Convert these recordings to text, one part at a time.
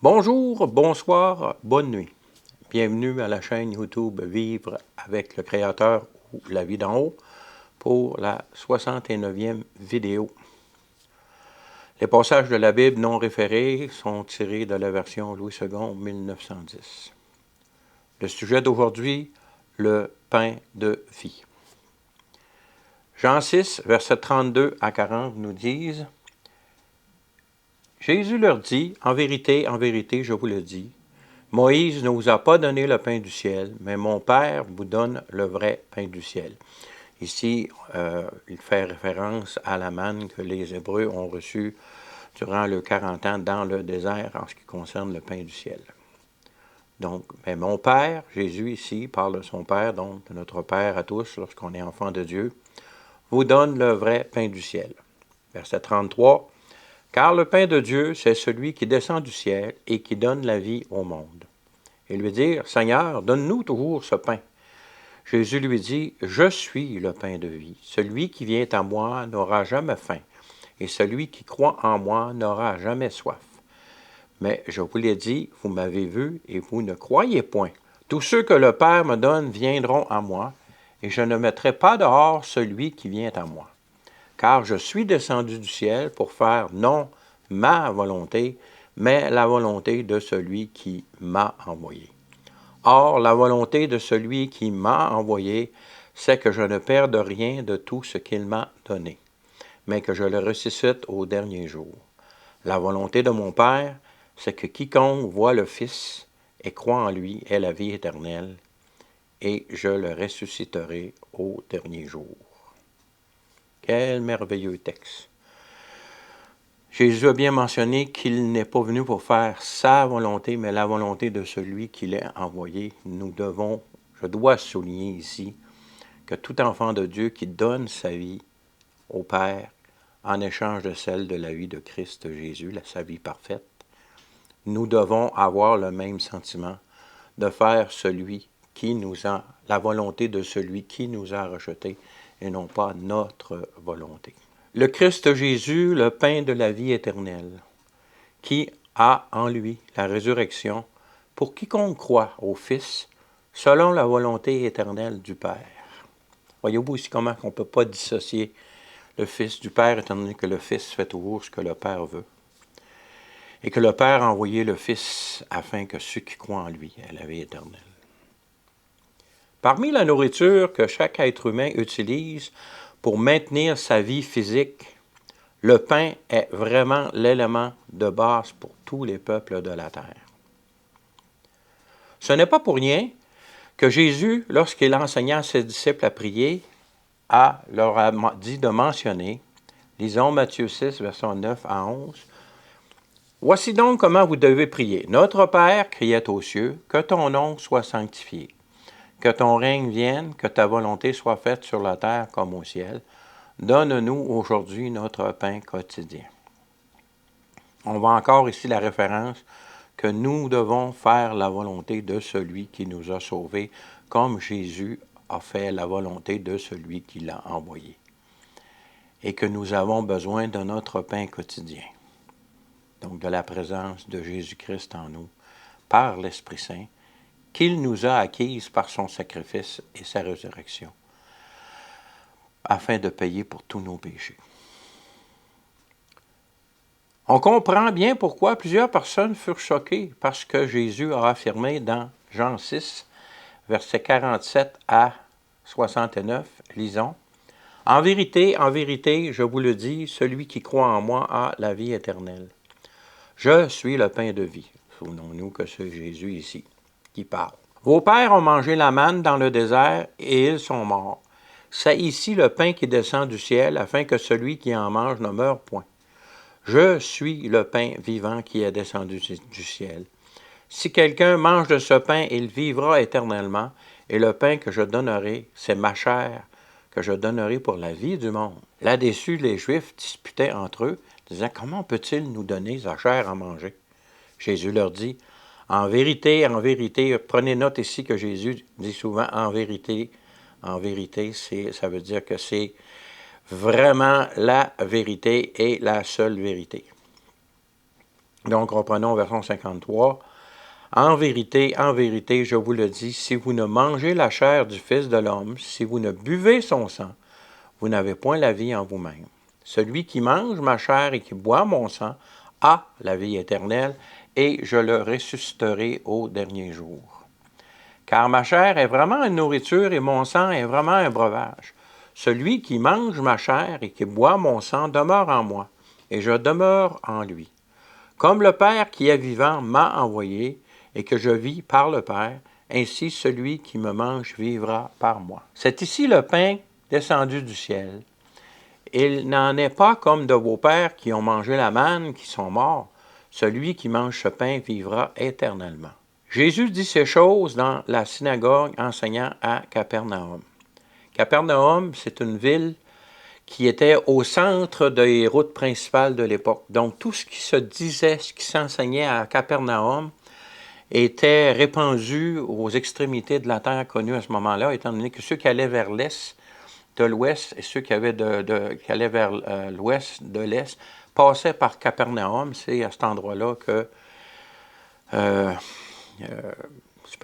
Bonjour, bonsoir, bonne nuit. Bienvenue à la chaîne YouTube Vivre avec le Créateur ou La Vie d'en haut pour la 69e vidéo. Les passages de la Bible non référés sont tirés de la version Louis II 1910. Le sujet d'aujourd'hui, le pain de vie. Jean 6, versets 32 à 40 nous disent « Jésus leur dit, en vérité, je vous le dis, Moïse ne vous a pas donné le pain du ciel, mais mon Père vous donne le vrai pain du ciel. » Ici, il fait référence à la manne que les Hébreux ont reçue durant le 40 ans dans le désert en ce qui concerne le pain du ciel. Donc, mais mon Père, Jésus ici parle de son Père, donc de notre Père à tous lorsqu'on est enfant de Dieu, vous donne le vrai pain du ciel. Verset 33. Car le pain de Dieu, c'est celui qui descend du ciel et qui donne la vie au monde. Et lui dire, Seigneur, donne-nous toujours ce pain. Jésus lui dit, je suis le pain de vie. Celui qui vient à moi n'aura jamais faim, et celui qui croit en moi n'aura jamais soif. Mais je vous l'ai dit, vous m'avez vu, et vous ne croyez point. Tous ceux que le Père me donne viendront à moi, et je ne mettrai pas dehors celui qui vient à moi. Car je suis descendu du ciel pour faire non ma volonté, mais la volonté de celui qui m'a envoyé. Or, la volonté de celui qui m'a envoyé, c'est que je ne perde rien de tout ce qu'il m'a donné, mais que je le ressuscite au dernier jour. La volonté de mon Père, c'est que quiconque voit le Fils et croit en lui ait la vie éternelle, et je le ressusciterai au dernier jour. Quel merveilleux texte! Jésus a bien mentionné qu'il n'est pas venu pour faire sa volonté, mais la volonté de celui qui l'a envoyé. Je dois souligner ici que tout enfant de Dieu qui donne sa vie au Père en échange de celle de la vie de Christ Jésus, sa vie parfaite, nous devons avoir le même sentiment de faire la volonté de celui qui nous a rejetés et non pas notre volonté. Le Christ Jésus, le pain de la vie éternelle, qui a en lui la résurrection pour quiconque croit au Fils, selon la volonté éternelle du Père. Voyez-vous ici comment on ne peut pas dissocier le Fils du Père, étant donné que le Fils fait toujours ce que le Père veut, et que le Père a envoyé le Fils afin que ceux qui croient en lui aient la vie éternelle. Parmi la nourriture que chaque être humain utilise pour maintenir sa vie physique, le pain est vraiment l'élément de base pour tous les peuples de la terre. Ce n'est pas pour rien que Jésus, lorsqu'il enseignait à ses disciples à prier, leur a dit de mentionner, lisons Matthieu 6, versets 9 à 11, « Voici donc comment vous devez prier. Notre Père, criait aux cieux, que ton nom soit sanctifié, que ton règne vienne, que ta volonté soit faite sur la terre comme au ciel. Donne-nous aujourd'hui notre pain quotidien. » On voit encore ici la référence que nous devons faire la volonté de celui qui nous a sauvés, comme Jésus a fait la volonté de celui qui l'a envoyé. Et que nous avons besoin de notre pain quotidien, donc de la présence de Jésus-Christ en nous, par l'Esprit Saint, qu'il nous a acquise par son sacrifice et sa résurrection, afin de payer pour tous nos péchés. On comprend bien pourquoi plusieurs personnes furent choquées parce que Jésus a affirmé dans Jean 6, versets 47 à 69, lisons, « En vérité, je vous le dis, celui qui croit en moi a la vie éternelle. Je suis le pain de vie. » Souvenons-nous que c'est Jésus ici qui parle. « Vos pères ont mangé la manne dans le désert et ils sont morts. C'est ici le pain qui descend du ciel afin que celui qui en mange ne meure point. Je suis le pain vivant qui est descendu du ciel. Si quelqu'un mange de ce pain, il vivra éternellement, et le pain que je donnerai, c'est ma chair, que je donnerai pour la vie du monde. » Là-dessus, les Juifs disputaient entre eux, disant, « Comment peut-il nous donner sa chair à manger? » Jésus leur dit, « En vérité, prenez note ici que Jésus dit souvent, en vérité, ça veut dire que c'est vraiment la vérité et la seule vérité. Donc, reprenons verset 53. En vérité, je vous le dis, si vous ne mangez la chair du Fils de l'homme, si vous ne buvez son sang, vous n'avez point la vie en vous-même. Celui qui mange ma chair et qui boit mon sang a la vie éternelle, et je le ressusciterai au dernier jour. Car ma chair est vraiment une nourriture et mon sang est vraiment un breuvage. Celui qui mange ma chair et qui boit mon sang demeure en moi, et je demeure en lui. Comme le Père qui est vivant m'a envoyé, et que je vis par le Père, ainsi celui qui me mange vivra par moi. C'est ici le pain descendu du ciel. Il n'en est pas comme de vos pères qui ont mangé la manne, qui sont morts. Celui qui mange ce pain vivra éternellement. Jésus dit ces choses dans la synagogue enseignant à Capernaum. Capernaum, c'est une ville qui était au centre des routes principales de l'époque. Donc, tout ce qui se disait, ce qui s'enseignait à Capernaum était répandu aux extrémités de la terre connue à ce moment-là, étant donné que ceux qui allaient vers l'est, de l'ouest, et ceux qui allaient vers l'ouest, de l'est, passaient par Capernaum. C'est à cet endroit-là que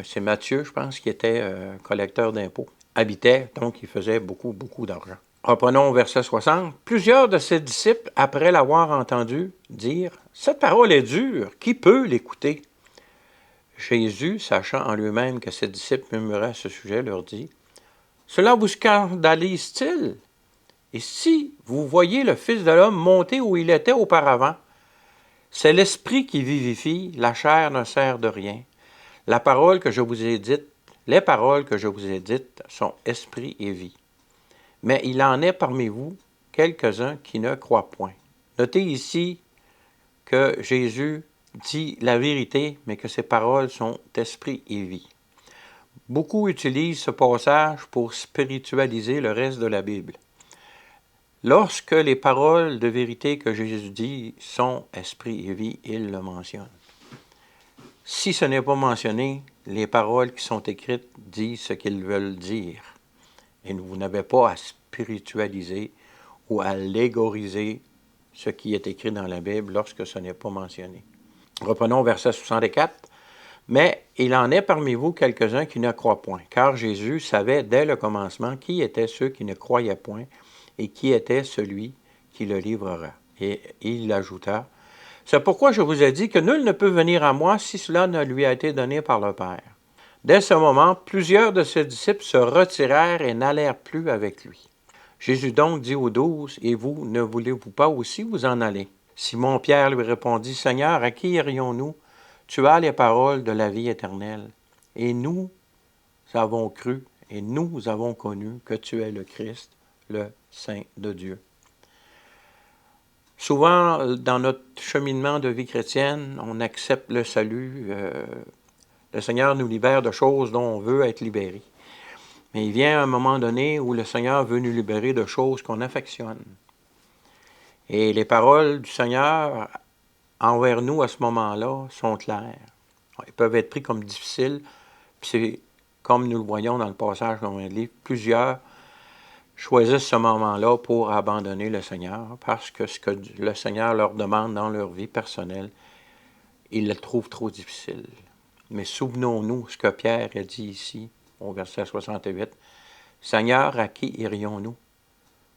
c'est Matthieu, je pense, qui était collecteur d'impôts, habitait, donc il faisait beaucoup, beaucoup d'argent. Reprenons au verset 60. Plusieurs de ses disciples, après l'avoir entendu, dirent « Cette parole est dure, qui peut l'écouter ?» Jésus, sachant en lui-même que ses disciples murmuraient à ce sujet, leur dit « Cela vous scandalise-t-il? Et si vous voyez le Fils de l'homme monter où il était auparavant, c'est l'Esprit qui vivifie, la chair ne sert de rien. Les paroles que je vous ai dites sont esprit et vie. Mais il en est parmi vous quelques-uns qui ne croient point. » Notez ici que Jésus dit la vérité, mais que ses paroles sont esprit et vie. Beaucoup utilisent ce passage pour spiritualiser le reste de la Bible. Lorsque les paroles de vérité que Jésus dit sont esprit et vie, il le mentionne. Si ce n'est pas mentionné, les paroles qui sont écrites disent ce qu'ils veulent dire. Et vous n'avez pas à spiritualiser ou à légoriser ce qui est écrit dans la Bible lorsque ce n'est pas mentionné. Reprenons verset 64. « Mais il en est parmi vous quelques-uns qui ne croient point, car Jésus savait dès le commencement qui étaient ceux qui ne croyaient point et qui était celui qui le livrera. » Et il ajouta, « C'est pourquoi je vous ai dit que nul ne peut venir à moi si cela ne lui a été donné par le Père. » Dès ce moment, plusieurs de ses disciples se retirèrent et n'allèrent plus avec lui. Jésus donc dit aux 12, « Et vous, ne voulez-vous pas aussi vous en aller? » Simon-Pierre lui répondit, « Seigneur, à qui irions-nous? Tu as les paroles de la vie éternelle. Et nous avons cru et nous avons connu que tu es le Christ, le Saint de Dieu. » Souvent, dans notre cheminement de vie chrétienne, on accepte le salut. Le Seigneur nous libère de choses dont on veut être libéré. Mais il vient un moment donné où le Seigneur veut nous libérer de choses qu'on affectionne. Et les paroles du Seigneur envers nous à ce moment-là sont claires. Ils peuvent être pris comme difficiles, puis c'est comme nous le voyons dans le passage qu'on vient de lire, plusieurs choisissent ce moment-là pour abandonner le Seigneur parce que ce que le Seigneur leur demande dans leur vie personnelle, ils le trouvent trop difficile. Mais souvenons-nous ce que Pierre a dit ici, au verset 68. « Seigneur, à qui irions-nous?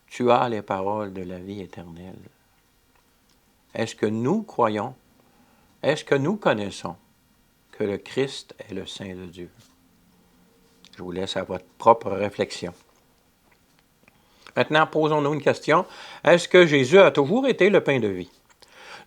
Tu as les paroles de la vie éternelle. » Est-ce que nous croyons, est-ce que nous connaissons que le Christ est le Saint de Dieu? Je vous laisse à votre propre réflexion. Maintenant, posons-nous une question. Est-ce que Jésus a toujours été le pain de vie?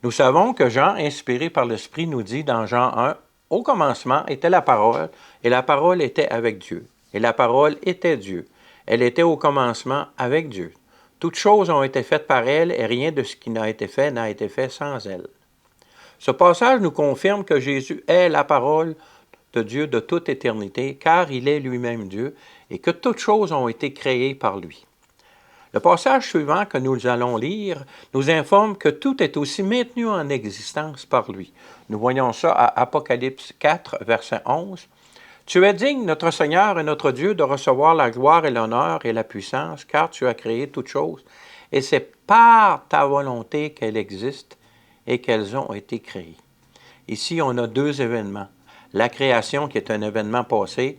Nous savons que Jean, inspiré par l'Esprit, nous dit dans Jean 1, « Au commencement était la parole, et la parole était avec Dieu. Et la parole était Dieu. Elle était au commencement avec Dieu. Toutes choses ont été faites par elle, et rien de ce qui n'a été fait sans elle. » Ce passage nous confirme que Jésus est la parole de Dieu de toute éternité, car il est lui-même Dieu, et que toutes choses ont été créées par lui. Le passage suivant que nous allons lire nous informe que tout est aussi maintenu en existence par lui. Nous voyons ça à Apocalypse 4, verset 11. « Tu es digne, notre Seigneur et notre Dieu, de recevoir la gloire et l'honneur et la puissance, car tu as créé toutes choses, et c'est par ta volonté qu'elles existent et qu'elles ont été créées. Ici, on a deux événements. La création qui est un événement passé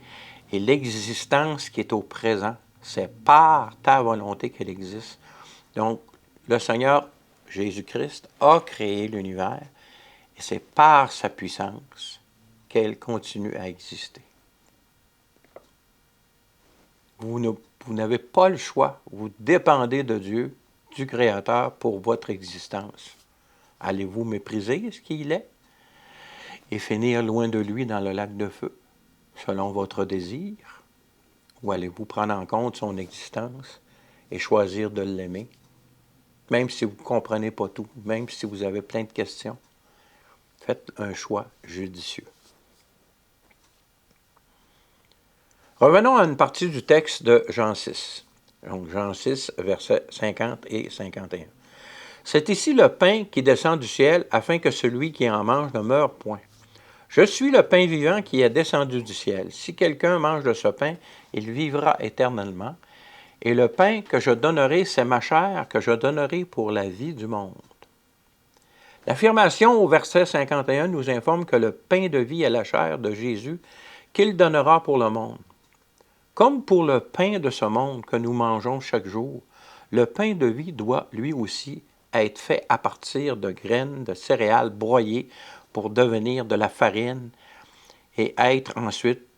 et l'existence qui est au présent. C'est par ta volonté qu'elle existe. Donc, le Seigneur Jésus-Christ a créé l'univers et c'est par sa puissance qu'elle continue à exister. Vous n'avez pas le choix. Vous dépendez de Dieu, du Créateur, pour votre existence. Allez-vous mépriser ce qu'il est et finir loin de lui dans le lac de feu, selon votre désir? Ou allez-vous prendre en compte son existence et choisir de l'aimer, même si vous ne comprenez pas tout, même si vous avez plein de questions? Faites un choix judicieux. Revenons à une partie du texte de Jean 6. Donc Jean 6, versets 50 et 51. C'est ici le pain qui descend du ciel, afin que celui qui en mange ne meure point. Je suis le pain vivant qui est descendu du ciel. Si quelqu'un mange de ce pain, il vivra éternellement. Et le pain que je donnerai, c'est ma chair que je donnerai pour la vie du monde. L'affirmation au verset 51 nous informe que le pain de vie est la chair de Jésus qu'il donnera pour le monde. Comme pour le pain de ce monde que nous mangeons chaque jour, le pain de vie doit lui aussi être fait à partir de graines de céréales broyées pour devenir de la farine et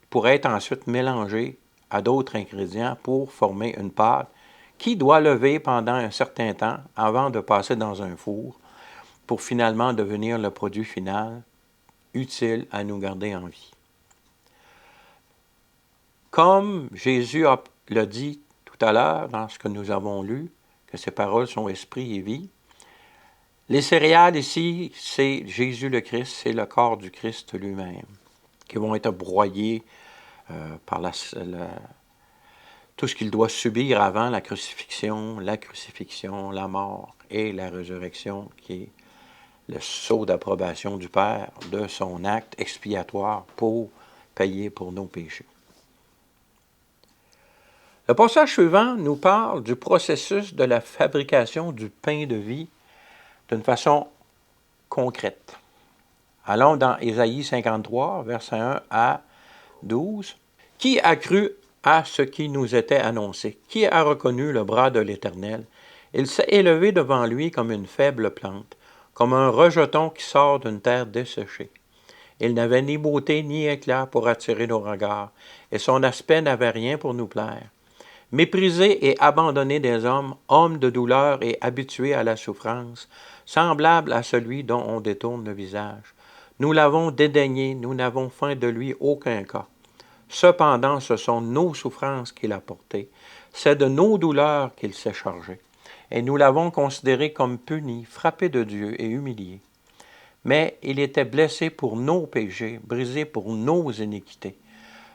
pour être ensuite mélangé à d'autres ingrédients pour former une pâte qui doit lever pendant un certain temps avant de passer dans un four pour finalement devenir le produit final utile à nous garder en vie. Comme Jésus l'a dit tout à l'heure dans ce que nous avons lu, que ses paroles sont esprit et vie, les céréales ici, c'est Jésus le Christ, c'est le corps du Christ lui-même, qui vont être broyés par tout ce qu'il doit subir avant la crucifixion, la mort et la résurrection, qui est le sceau d'approbation du Père de son acte expiatoire pour payer pour nos péchés. Le passage suivant nous parle du processus de la fabrication du pain de vie d'une façon concrète. Allons dans Ésaïe 53, versets 1 à 12. « Qui a cru à ce qui nous était annoncé? Qui a reconnu le bras de l'Éternel? Il s'est élevé devant lui comme une faible plante, comme un rejeton qui sort d'une terre desséchée. Il n'avait ni beauté ni éclat pour attirer nos regards, et son aspect n'avait rien pour nous plaire. Méprisé et abandonné des hommes, homme de douleur et habitué à la souffrance, semblable à celui dont on détourne le visage. Nous l'avons dédaigné, nous n'avons fait de lui aucun cas. Cependant, ce sont nos souffrances qu'il a portées, c'est de nos douleurs qu'il s'est chargé. Et nous l'avons considéré comme puni, frappé de Dieu et humilié. Mais il était blessé pour nos péchés, brisé pour nos iniquités.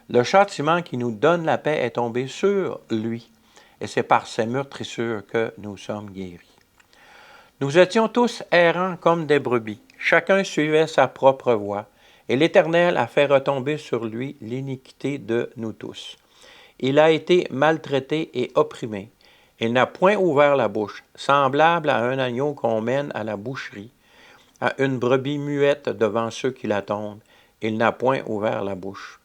Le châtiment qui nous donne la paix est tombé sur lui, et c'est par ses meurtrissures que nous sommes guéris. Nous étions tous errants comme des brebis, chacun suivait sa propre voie, et l'Éternel a fait retomber sur lui l'iniquité de nous tous. Il a été maltraité et opprimé. Il n'a point ouvert la bouche, semblable à un agneau qu'on mène à la boucherie, à une brebis muette devant ceux qui l'attendent. Il n'a point ouvert la bouche.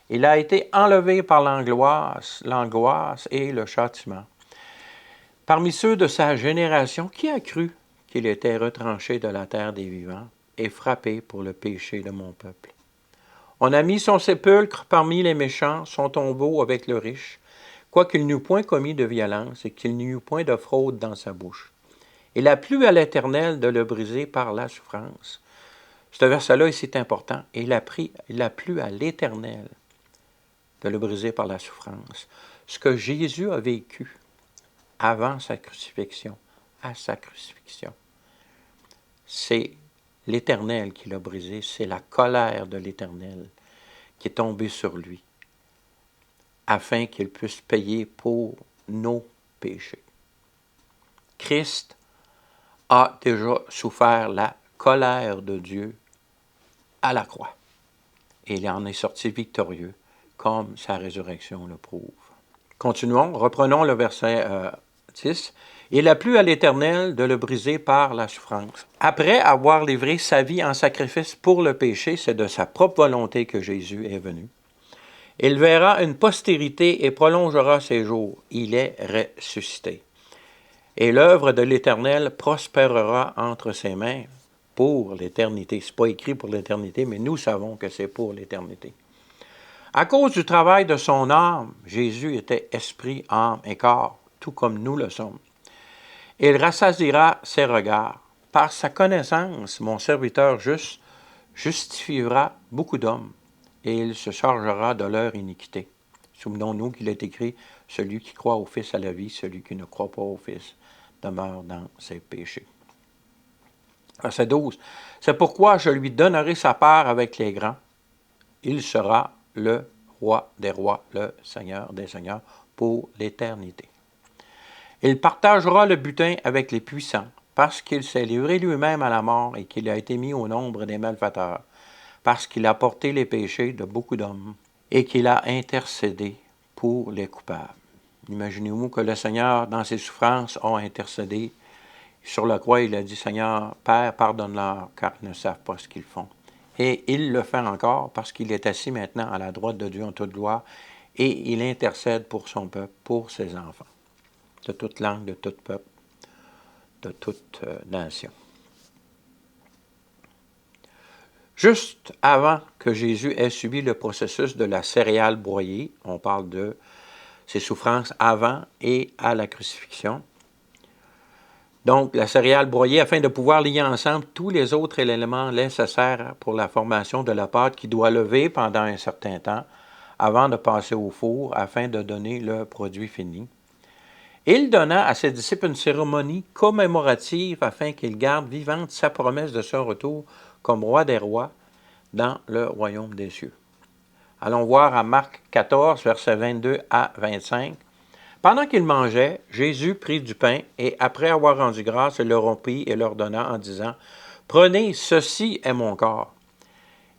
Il a été enlevé par l'angoisse et le châtiment. Parmi ceux de sa génération, qui a cru qu'il était retranché de la terre des vivants et frappé pour le péché de mon peuple? On a mis son sépulcre parmi les méchants, son tombeau avec le riche, quoiqu'il n'eût point commis de violence et qu'il n'y eût point de fraude dans sa bouche. Il a plu à l'Éternel de le briser par la souffrance. Ce verset-là ici est important. Il a plu à l'Éternel de le briser par la souffrance. Ce que Jésus a vécu avant sa crucifixion, à sa crucifixion, c'est l'Éternel qui l'a brisé, c'est la colère de l'Éternel qui est tombée sur lui, afin qu'il puisse payer pour nos péchés. Christ a déjà souffert la colère de Dieu à la croix, et il en est sorti victorieux, comme sa résurrection le prouve. Continuons, reprenons le verset 10. « Il a plu à l'Éternel de le briser par la souffrance. Après avoir livré sa vie en sacrifice pour le péché, c'est de sa propre volonté que Jésus est venu. Il verra une postérité et prolongera ses jours. Il est ressuscité. Et l'œuvre de l'Éternel prospérera entre ses mains pour l'éternité. Ce n'est pas écrit pour l'éternité, mais nous savons que c'est pour l'éternité. À cause du travail de son âme, Jésus était esprit, âme et corps, tout comme nous le sommes. Il rassasiera ses regards. Par sa connaissance, mon serviteur juste justifiera beaucoup d'hommes, et il se chargera de leur iniquité. Souvenons-nous qu'il est écrit, « Celui qui croit au Fils a la vie, celui qui ne croit pas au Fils demeure dans ses péchés. » Verset 12. « C'est pourquoi je lui donnerai sa part avec les grands. Il sera le roi des rois, le Seigneur des seigneurs, pour l'éternité. Il partagera le butin avec les puissants, parce qu'il s'est livré lui-même à la mort et qu'il a été mis au nombre des malfaiteurs, parce qu'il a porté les péchés de beaucoup d'hommes et qu'il a intercédé pour les coupables. » Imaginez-vous que le Seigneur, dans ses souffrances, a intercédé. Sur la croix, il a dit, « Seigneur, Père, pardonne-leur, car ils ne savent pas ce qu'ils font. » Et il le fait encore parce qu'il est assis maintenant à la droite de Dieu en toute gloire et il intercède pour son peuple, pour ses enfants, de toute langue, de tout peuple, de toute nation. Juste avant que Jésus ait subi le processus de la céréale broyée, on parle de ses souffrances avant et à la crucifixion. Donc, la céréale broyée, afin de pouvoir lier ensemble tous les autres éléments nécessaires pour la formation de la pâte qui doit lever pendant un certain temps avant de passer au four afin de donner le produit fini. Il donna à ses disciples une cérémonie commémorative afin qu'ils gardent vivante sa promesse de son retour comme roi des rois dans le royaume des cieux. Allons voir à Marc 14, versets 22 à 25. Pendant qu'ils mangeaient, Jésus prit du pain et, après avoir rendu grâce, il le rompit et leur donna en disant, « Prenez, ceci est mon corps. »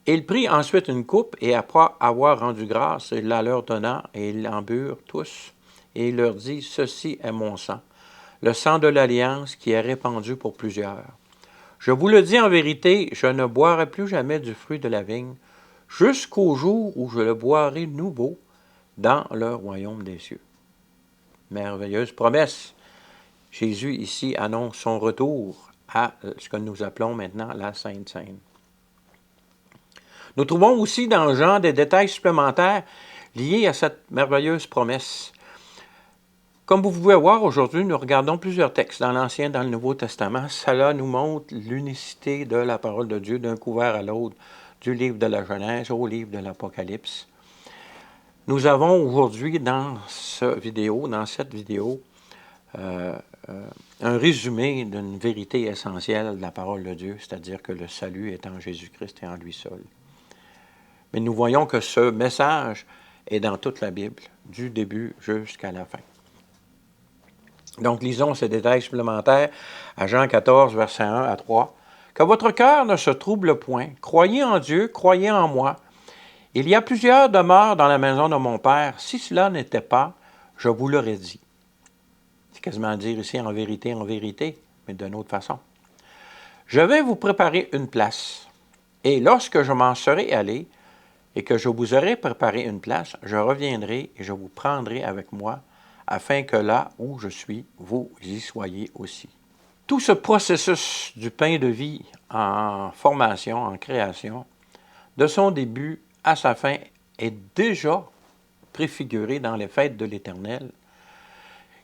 Il prit ensuite une coupe et, après avoir rendu grâce, il la leur donna et ils en burent tous. Et il leur dit, « Ceci est mon sang, le sang de l'alliance qui est répandu pour plusieurs. Je vous le dis en vérité, je ne boirai plus jamais du fruit de la vigne, jusqu'au jour où je le boirai nouveau dans le royaume des cieux. » Merveilleuse promesse. Jésus ici annonce son retour à ce que nous appelons maintenant la Sainte Seine. Nous trouvons aussi dans Jean des détails supplémentaires liés à cette merveilleuse promesse. Comme vous pouvez voir, aujourd'hui, nous regardons plusieurs textes dans l'Ancien et dans le Nouveau Testament. Cela nous montre l'unicité de la parole de Dieu d'un couvert à l'autre, du livre de la Genèse au livre de l'Apocalypse. Nous avons aujourd'hui dans cette vidéo, un résumé d'une vérité essentielle de la parole de Dieu, c'est-à-dire que le salut est en Jésus-Christ et en lui seul. Mais nous voyons que ce message est dans toute la Bible, du début jusqu'à la fin. Donc, lisons ces détails supplémentaires à Jean 14, versets 1 à 3. « Que votre cœur ne se trouble point. Croyez en Dieu, croyez en moi. Il y a plusieurs demeures dans la maison de mon Père. Si cela n'était pas, je vous l'aurais dit. » C'est quasiment dire ici en vérité, mais d'une autre façon. « Je vais vous préparer une place. Et lorsque je m'en serai allé et que je vous aurai préparé une place, je reviendrai et je vous prendrai avec moi, afin que là où je suis, vous y soyez aussi. » Tout ce processus du pain de vie en formation, en création, de son début à sa fin, est déjà préfiguré dans les fêtes de l'Éternel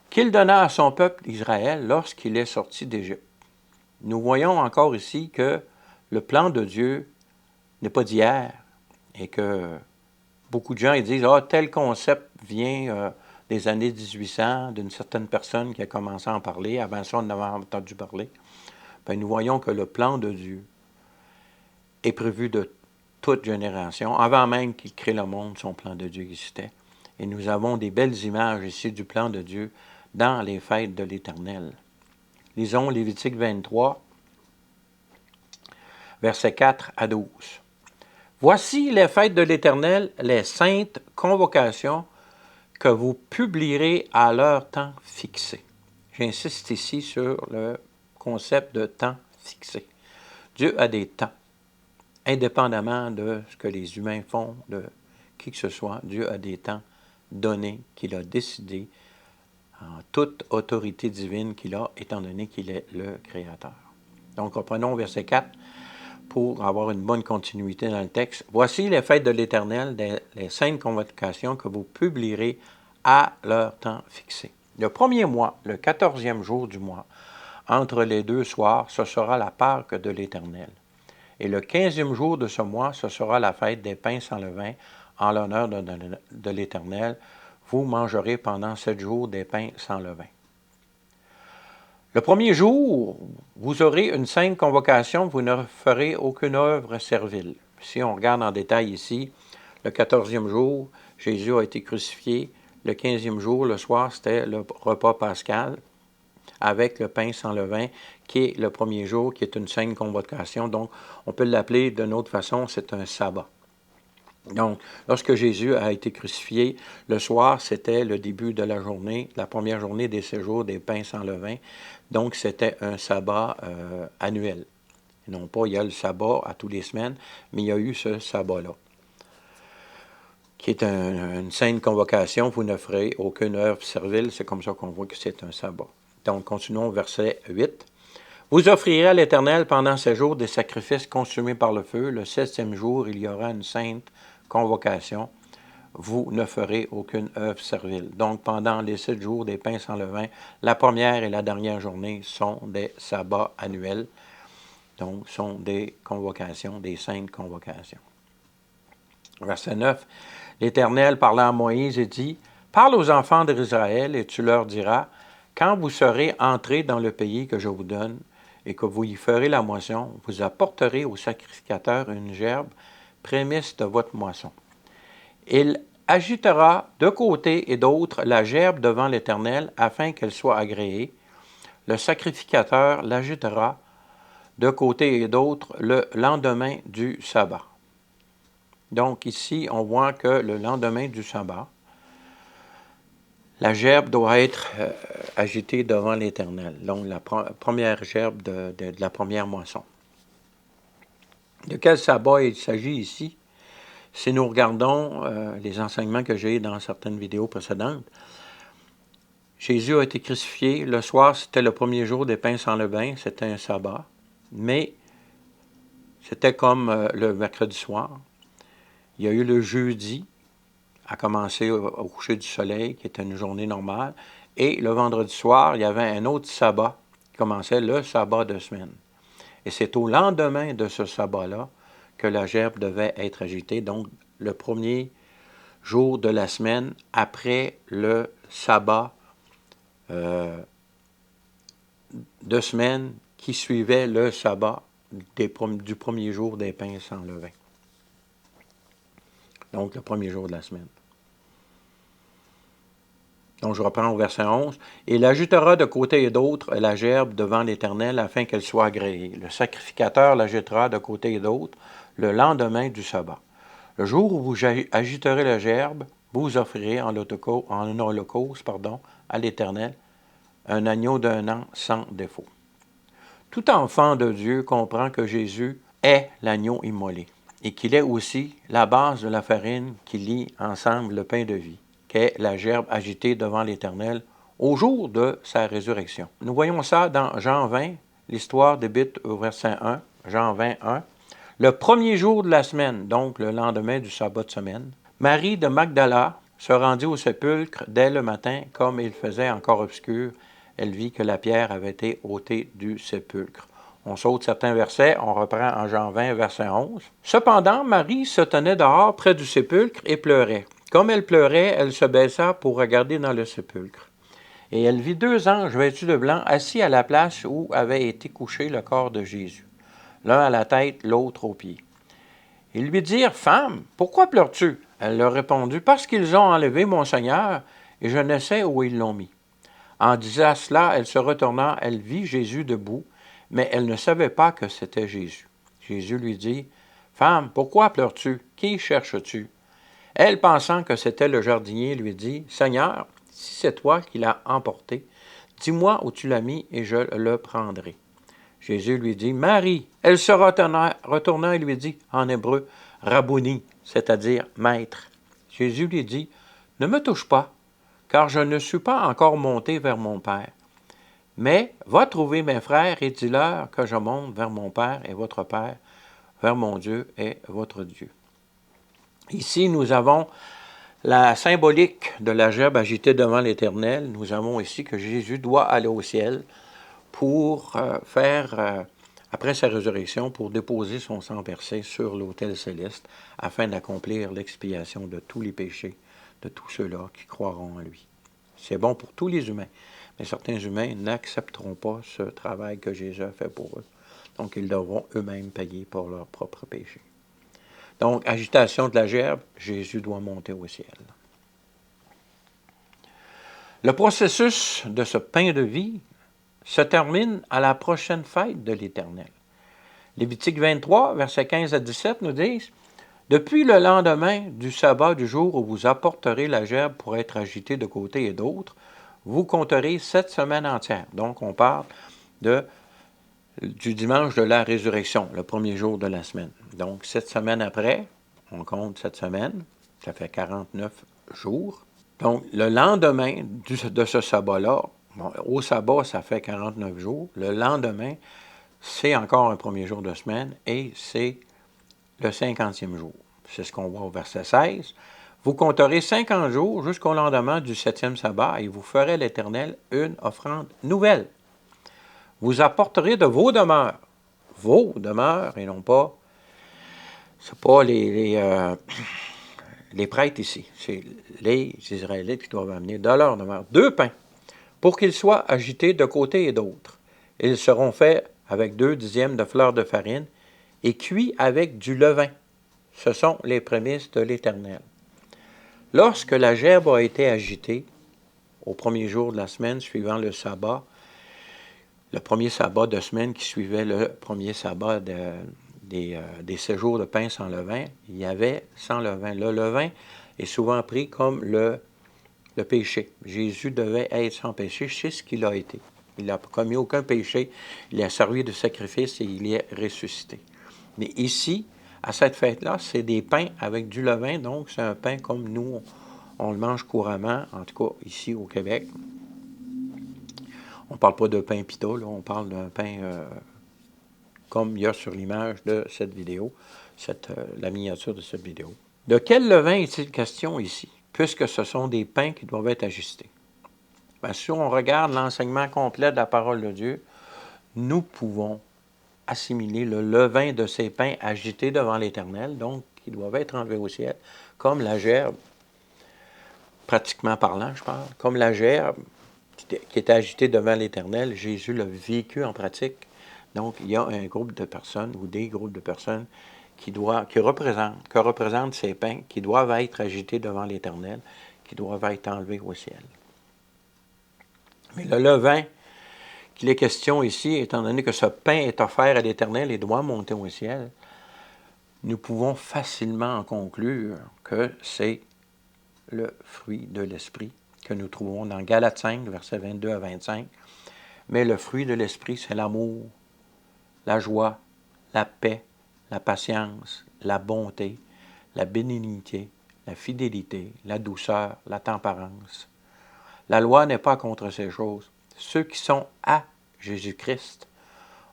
qu'il donna à son peuple Israël lorsqu'il est sorti d'Égypte. Nous voyons encore ici que le plan de Dieu n'est pas d'hier et que beaucoup de gens ils disent « Ah, tel concept vient des années 1800, d'une certaine personne qui a commencé à en parler. Avant ça, on en avait entendu parler. » Bien, nous voyons que le plan de Dieu est prévu de toute génération. Avant même qu'il crée le monde, son plan de Dieu existait. Et nous avons des belles images ici du plan de Dieu dans les fêtes de l'Éternel. Lisons Lévitique 23, versets 4 à 12. « Voici les fêtes de l'Éternel, les saintes convocations que vous publierez à leur temps fixé. » J'insiste ici sur le concept de temps fixé. Dieu a des temps. Indépendamment de ce que les humains font, de qui que ce soit, Dieu a des temps donnés qu'il a décidés en toute autorité divine qu'il a, étant donné qu'il est le Créateur. Donc, reprenons verset 4 pour avoir une bonne continuité dans le texte. « Voici les fêtes de l'Éternel, les saintes convocations que vous publierez à leur temps fixé. Le premier mois, le 14e jour du mois, entre les 2 soirs, ce sera la Pâque de l'Éternel. Et le 15e jour de ce mois, ce sera la fête des pains sans levain, en l'honneur de l'Éternel. Vous mangerez pendant 7 jours des pains sans levain. Le premier jour, vous aurez une sainte convocation, vous ne ferez aucune œuvre servile. » Si on regarde en détail ici, le 14e jour, Jésus a été crucifié. Le 15e jour, le soir, c'était le repas pascal avec le pain sans levain, qui est le premier jour, qui est une sainte convocation. Donc, on peut l'appeler d'une autre façon, c'est un sabbat. Donc, lorsque Jésus a été crucifié, le soir, c'était le début de la journée, la première journée des séjours des pains sans levain. Donc, c'était un sabbat annuel. Non pas, il y a le sabbat à toutes les semaines, mais il y a eu ce sabbat-là, qui est une sainte convocation. Vous ne ferez aucune œuvre servile. C'est comme ça qu'on voit que c'est un sabbat. Donc, continuons au verset 8. « Vous offrirez à l'Éternel pendant ces jours des sacrifices consumés par le feu. Le 7e jour, il y aura une sainte convocation. Vous ne ferez aucune œuvre servile. » Donc, pendant les 7 jours des pains sans levain, la première et la dernière journée sont des sabbats annuels. Donc, sont des convocations, des saintes convocations. Verset 9. « L'Éternel parla à Moïse et dit, « Parle aux enfants d'Israël et tu leur diras, quand vous serez entrés dans le pays que je vous donne, et que vous y ferez la moisson, vous apporterez au sacrificateur une gerbe, prémisse de votre moisson. Il agitera de côté et d'autre la gerbe devant l'Éternel, afin qu'elle soit agréée. Le sacrificateur l'agitera de côté et d'autre le lendemain du sabbat. » Donc ici, on voit que le lendemain du sabbat, la gerbe doit être agitée devant l'Éternel. Donc, la première gerbe de la première moisson. De quel sabbat il s'agit ici? Si nous regardons les enseignements que j'ai dans certaines vidéos précédentes, Jésus a été crucifié. Le soir, c'était le premier jour des pains sans levain. C'était un sabbat. Mais c'était comme le mercredi soir. Il y a eu le jeudi, à commencer au coucher du soleil, qui était une journée normale. Et le vendredi soir, il y avait un autre sabbat qui commençait, le sabbat de semaine. Et c'est au lendemain de ce sabbat-là que la gerbe devait être agitée. Donc, le premier jour de la semaine après le sabbat de semaine qui suivait le sabbat du premier jour des pains sans levain. Donc, le premier jour de la semaine. Donc, je reprends au verset 11. « Il ajoutera de côté et d'autre la gerbe devant l'Éternel afin qu'elle soit agréée. Le sacrificateur l'ajoutera de côté et d'autre le lendemain du sabbat. Le jour où vous agiterez la gerbe, vous offrirez en holocauste à l'Éternel un agneau d'1 an sans défaut. » Tout enfant de Dieu comprend que Jésus est l'agneau immolé et qu'il est aussi la base de la farine qui lie ensemble le pain de vie, qu'est la gerbe agitée devant l'Éternel au jour de sa résurrection. Nous voyons ça dans Jean 20, l'histoire débute au verset 1, Jean 20, 1. Le premier jour de la semaine, donc le lendemain du sabbat de semaine, Marie de Magdala se rendit au sépulcre dès le matin, comme il faisait encore obscur. Elle vit que la pierre avait été ôtée du sépulcre. On saute certains versets, on reprend en Jean 20, verset 11. Cependant, Marie se tenait dehors près du sépulcre et pleurait. Comme elle pleurait, elle se baissa pour regarder dans le sépulcre. Et elle vit 2 anges vêtus de blanc assis à la place où avait été couché le corps de Jésus, l'un à la tête, l'autre aux pieds. Ils lui dirent, « Femme, pourquoi pleures-tu? » Elle leur répondit, « Parce qu'ils ont enlevé mon Seigneur, et je ne sais où ils l'ont mis. » En disant cela, elle se retourna, elle vit Jésus debout, mais elle ne savait pas que c'était Jésus. Jésus lui dit, « Femme, pourquoi pleures-tu? Qui cherches-tu? » Elle, pensant que c'était le jardinier, lui dit, « Seigneur, si c'est toi qui l'as emporté, Dis-moi où tu l'as mis et je le prendrai. Jésus lui dit, Marie. Elle se retourna et lui dit, en hébreu, Rabboni, c'est-à-dire maître. Jésus lui dit, ne me touche pas, car je ne suis pas encore monté vers mon Père. Mais va trouver mes frères et dis-leur que je monte vers mon Père et votre Père, vers mon Dieu et votre Dieu. Ici, nous avons la symbolique de la gerbe agitée devant l'Éternel. Nous avons ici que Jésus doit aller au ciel pour après sa résurrection, pour déposer son sang versé sur l'autel céleste, afin d'accomplir l'expiation de tous les péchés de tous ceux-là qui croiront en lui. C'est bon pour tous les humains, mais certains humains n'accepteront pas ce travail que Jésus a fait pour eux. Donc, ils devront eux-mêmes payer pour leurs propres péchés. Donc, agitation de la gerbe, Jésus doit monter au ciel. Le processus de ce pain de vie se termine à la prochaine fête de l'Éternel. Lévitique 23, versets 15 à 17 nous disent « Depuis le lendemain du sabbat du jour où vous apporterez la gerbe pour être agitée de côté et d'autre, vous compterez 7 semaines entières. » Donc, on parle du dimanche de la résurrection, le premier jour de la semaine. Donc, 7 semaines après, on compte 7 semaines, ça fait 49 jours. Donc, le lendemain de ce sabbat-là, bon, au sabbat, ça fait 49 jours. Le lendemain, c'est encore un premier jour de semaine et c'est le 50e jour. C'est ce qu'on voit au verset 16. Vous compterez 50 jours jusqu'au lendemain du 7e sabbat et vous ferez à l'Éternel une offrande nouvelle. Vous apporterez de vos demeures et non pas, c'est pas les prêtres ici, c'est les Israélites qui doivent amener de leur demeure 2 pains pour qu'ils soient agités de côté et d'autre. Ils seront faits avec 2 dixièmes de fleur de farine et cuits avec du levain. Ce sont les prémices de l'Éternel. Lorsque la gerbe a été agitée, au premier jour de la semaine suivant le sabbat, le premier sabbat de semaine qui suivait le premier sabbat des séjours de pain sans levain, il y avait sans levain. Le levain est souvent pris comme le péché. Jésus devait être sans péché, c'est ce qu'il a été. Il n'a commis aucun péché, il a servi de sacrifice et il est ressuscité. Mais ici, à cette fête-là, c'est des pains avec du levain, donc c'est un pain comme nous, on le mange couramment, en tout cas ici au Québec. On ne parle pas de pain pita, là, on parle d'un pain comme il y a sur l'image de cette vidéo, la miniature de cette vidéo. De quel levain est-il question ici, puisque ce sont des pains qui doivent être ajustés? Bien, si on regarde l'enseignement complet de la parole de Dieu, nous pouvons assimiler le levain de ces pains agités devant l'Éternel, donc qui doivent être enlevés au ciel, comme la gerbe, pratiquement parlant, je parle, comme la gerbe qui était agitée devant l'Éternel, Jésus l'a vécu en pratique. Donc, il y a un groupe de personnes ou des groupes de personnes que représentent ces pains, qui doivent être agités devant l'Éternel, qui doivent être enlevés au ciel. Mais le levain qu'il est question ici, étant donné que ce pain est offert à l'Éternel et doit monter au ciel, nous pouvons facilement en conclure que c'est le fruit de l'Esprit que nous trouvons dans Galates 5, versets 22 à 25. Mais le fruit de l'Esprit, c'est l'amour, la joie, la paix, la patience, la bonté, la bénignité, la fidélité, la douceur, la tempérance. La loi n'est pas contre ces choses. Ceux qui sont à Jésus-Christ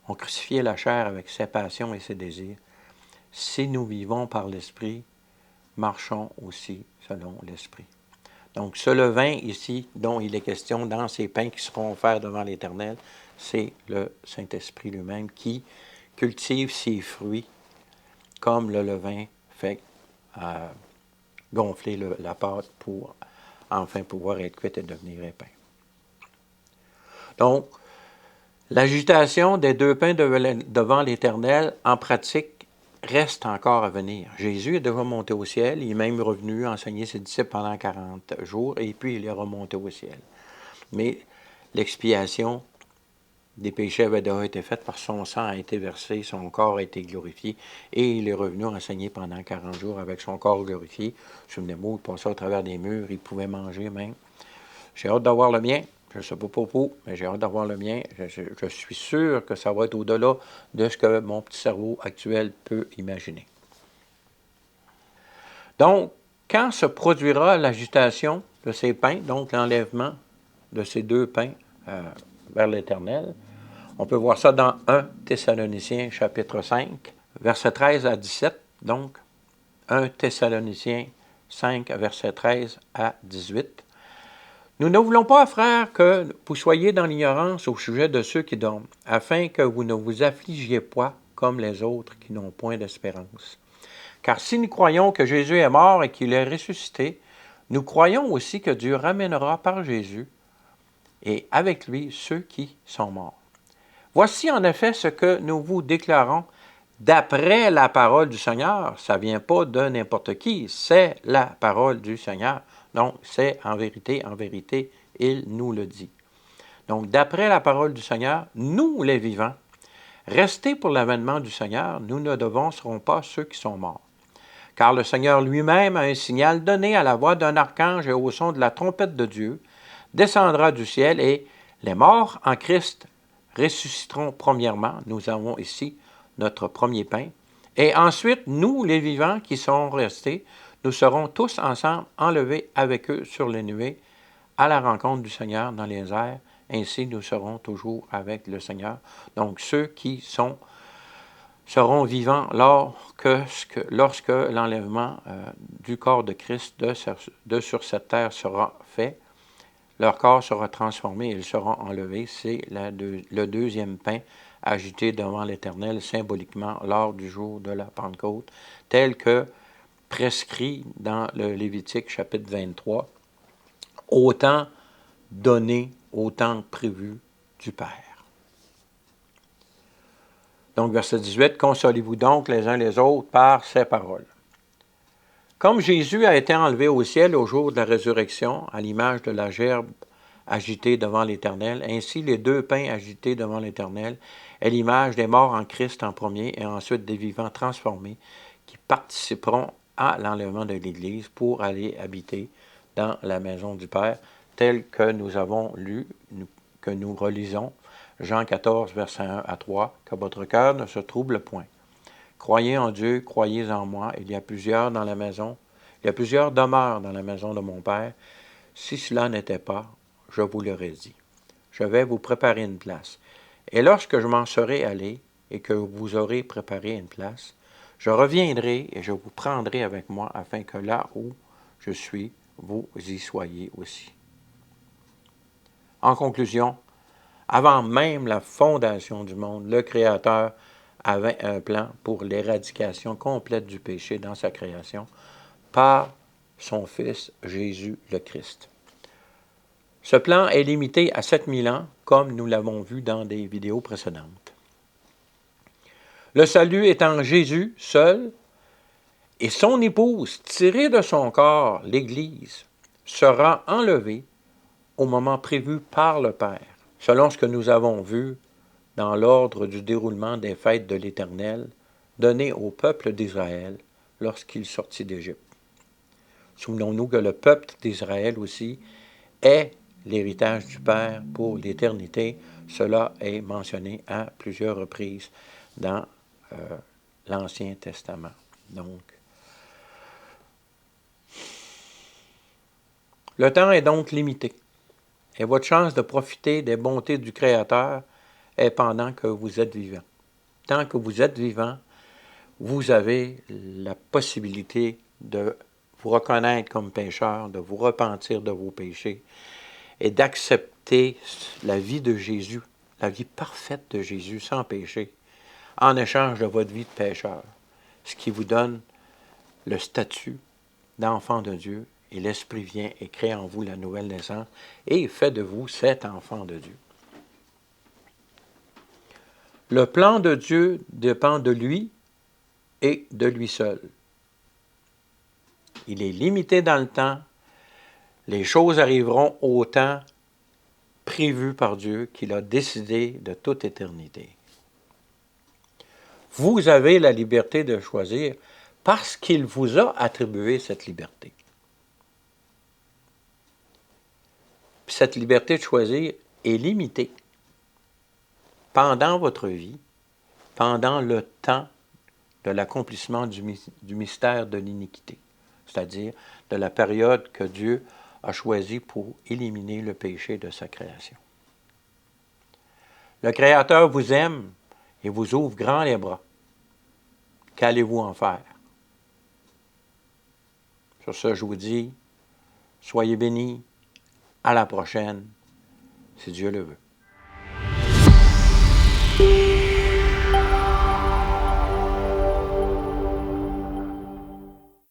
ont crucifié la chair avec ses passions et ses désirs. Si nous vivons par l'Esprit, marchons aussi selon l'Esprit. Donc, ce levain ici, dont il est question dans ces pains qui seront offerts devant l'Éternel, c'est le Saint-Esprit lui-même qui cultive ses fruits comme le levain fait gonfler la pâte pour enfin pouvoir être cuite et devenir épais. Donc, l'agitation des 2 pains devant l'Éternel, en pratique, reste encore à venir. Jésus est déjà monté au ciel, il est même revenu enseigner ses disciples pendant 40 jours, et puis il est remonté au ciel. Mais l'expiation des péchés avait déjà été faite parce que son sang a été versé, son corps a été glorifié, et il est revenu enseigner pendant 40 jours avec son corps glorifié. Souvenez-vous, il passait au travers des murs, il pouvait manger même. J'ai hâte d'avoir le mien. Je ne sais pas pour vous, mais j'ai hâte d'avoir le mien. Je suis sûr que ça va être au-delà de ce que mon petit cerveau actuel peut imaginer. Donc, quand se produira l'agitation de ces pains, donc l'enlèvement de ces deux pains vers l'Éternel, on peut voir ça dans 1 Thessaloniciens chapitre 5, versets 13 à 17, donc 1 Thessaloniciens 5, versets 13 à 18. Nous ne voulons pas, frères, que vous soyez dans l'ignorance au sujet de ceux qui dorment, afin que vous ne vous affligiez pas comme les autres qui n'ont point d'espérance. Car si nous croyons que Jésus est mort et qu'il est ressuscité, nous croyons aussi que Dieu ramènera par Jésus et avec lui ceux qui sont morts. Voici en effet ce que nous vous déclarons d'après la parole du Seigneur. Ça ne vient pas de n'importe qui, c'est la parole du Seigneur. Donc, c'est en vérité, il nous le dit. Donc, d'après la parole du Seigneur, nous les vivants, restés pour l'avènement du Seigneur, nous ne devancerons pas ceux qui sont morts. Car le Seigneur lui-même a un signal donné à la voix d'un archange et au son de la trompette de Dieu, descendra du ciel et les morts en Christ ressusciteront premièrement. Nous avons ici notre premier pain. Et ensuite, nous, les vivants qui sont restés, nous serons tous ensemble enlevés avec eux sur les nuées à la rencontre du Seigneur dans les airs. Ainsi, nous serons toujours avec le Seigneur. Donc, ceux qui seront vivants lorsque l'enlèvement du corps de Christ de sur cette terre sera fait. Leur corps sera transformé et ils seront enlevés. C'est le deuxième pain agité devant l'Éternel, symboliquement lors du jour de la Pentecôte, tel que prescrit dans le Lévitique chapitre 23, au temps donné, au temps prévu du Père. Donc, verset 18, « Consolez-vous donc les uns les autres par ces paroles. » Comme Jésus a été enlevé au ciel au jour de la résurrection, à l'image de la gerbe agitée devant l'Éternel, ainsi les deux pains agités devant l'Éternel est l'image des morts en Christ en premier et ensuite des vivants transformés qui participeront à l'enlèvement de l'Église pour aller habiter dans la maison du Père, tel que nous avons lu, que nous relisons, Jean 14, versets 1 à 3, « Que votre cœur ne se trouble point. Croyez en Dieu, croyez en moi. Il y a plusieurs demeures dans la maison de mon Père. Si cela n'était pas, je vous l'aurais dit. Je vais vous préparer une place. Et lorsque je m'en serai allé et que vous aurez préparé une place, je reviendrai et je vous prendrai avec moi afin que là où je suis, vous y soyez aussi. » En conclusion, avant même la fondation du monde, le Créateur avait un plan pour l'éradication complète du péché dans sa création par son Fils Jésus le Christ. Ce plan est limité à 7000 ans, comme nous l'avons vu dans des vidéos précédentes. Le salut est en Jésus seul, et son épouse, tirée de son corps, l'Église, sera enlevée au moment prévu par le Père, selon ce que nous avons vu dans l'ordre du déroulement des fêtes de l'Éternel donné au peuple d'Israël lorsqu'il sortit d'Égypte. Souvenons-nous que le peuple d'Israël aussi est l'héritage du Père pour l'éternité. Cela est mentionné à plusieurs reprises dans l'Ancien Testament. Donc, le temps est donc limité et votre chance de profiter des bontés du Créateur est pendant que vous êtes vivant. Tant que vous êtes vivant, vous avez la possibilité de vous reconnaître comme pécheur, de vous repentir de vos péchés et d'accepter la vie de Jésus, la vie parfaite de Jésus sans péché, en échange de votre vie de pécheur, ce qui vous donne le statut d'enfant de Dieu, et l'Esprit vient et crée en vous la nouvelle naissance et fait de vous cet enfant de Dieu. Le plan de Dieu dépend de lui et de lui seul. Il est limité dans le temps. Les choses arriveront au temps prévu par Dieu qu'il a décidé de toute éternité. Vous avez la liberté de choisir parce qu'il vous a attribué cette liberté. Puis cette liberté de choisir est limitée pendant votre vie, pendant le temps de l'accomplissement du mystère de l'iniquité, c'est-à-dire de la période que Dieu a choisie pour éliminer le péché de sa création. Le Créateur vous aime et vous ouvre grand les bras. Qu'allez-vous en faire? Sur ce, je vous dis, soyez bénis. À la prochaine, si Dieu le veut.